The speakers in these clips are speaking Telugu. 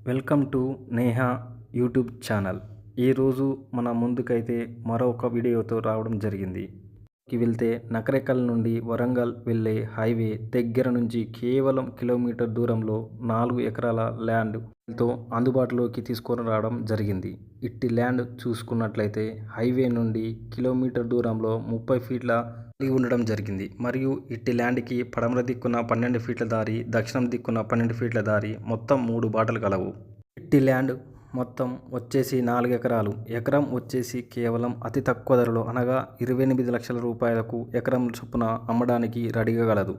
Welcome to Neha YouTube channel. ఈరోజు మన ముందుకైతే మరొక వీడియోతో రావడం జరిగింది. వెళ్తే నకరేకల్ నుండి వరంగల్ వెళ్ళే హైవే దగ్గర నుంచి కేవలం కిలోమీటర్ దూరంలో 4 ఎకరాల ల్యాండ్తో అందుబాటులోకి తీసుకొని రావడం జరిగింది. ఇట్టి ల్యాండ్ చూసుకున్నట్లయితే హైవే నుండి కిలోమీటర్ దూరంలో 30 ఫీట్ల ఉండడం జరిగింది. మరియు ఇట్టి ల్యాండ్కి పడమర దిక్కున 12 ఫీట్ల దారి, దక్షిణం దిక్కున 12 ఫీట్ల దారి, మొత్తం 3 బాటలు కలవు. ఇట్టి ల్యాండ్ మొత్తం వచ్చేసి 4 ఎకరాలు. ఎకరం వచ్చేసి కేవలం అతి తక్కువ ధరలో అనగా 28 లక్షల రూపాయలకు ఎకరం చొప్పున అమ్మడానికి రెడీగా గలదు.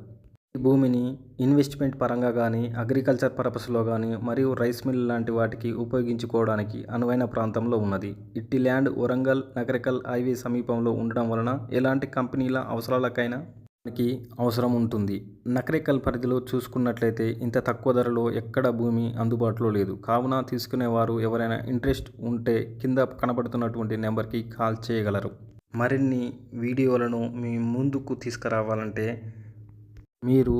ఈ భూమిని ఇన్వెస్ట్మెంట్ పరంగా కానీ, అగ్రికల్చర్ పర్పస్లో కానీ మరియు రైస్ మిల్ లాంటి వాటికి ఉపయోగించుకోవడానికి అనువైన ప్రాంతంలో ఉన్నది. ఇట్టి ల్యాండ్ వరంగల్ నకరేకల్ హైవే సమీపంలో ఉండడం వలన ఎలాంటి కంపెనీల అవసరాలకైనా మనకి అవసరం ఉంటుంది. నకరేకల్ పరిధిలో చూసుకున్నట్లయితే ఇంత తక్కువ ధరలో ఎక్కడ భూమి అందుబాటులో లేదు. కావున తీసుకునేవారు ఎవరైనా ఇంట్రెస్ట్ ఉంటే కింద కనబడుతున్నటువంటి నెంబర్కి కాల్ చేయగలరు. మరిన్ని వీడియోలను మీ ముందుకు తీసుకురావాలంటే మీరు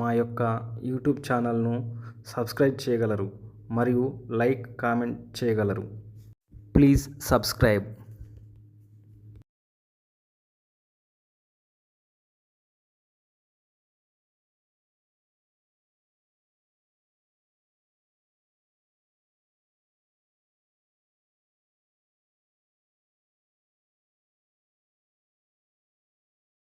మా యొక్క యూట్యూబ్ ఛానల్ను సబ్స్క్రైబ్ చేయగలరు మరియు లైక్ కామెంట్ చేయగలరు. Please subscribe.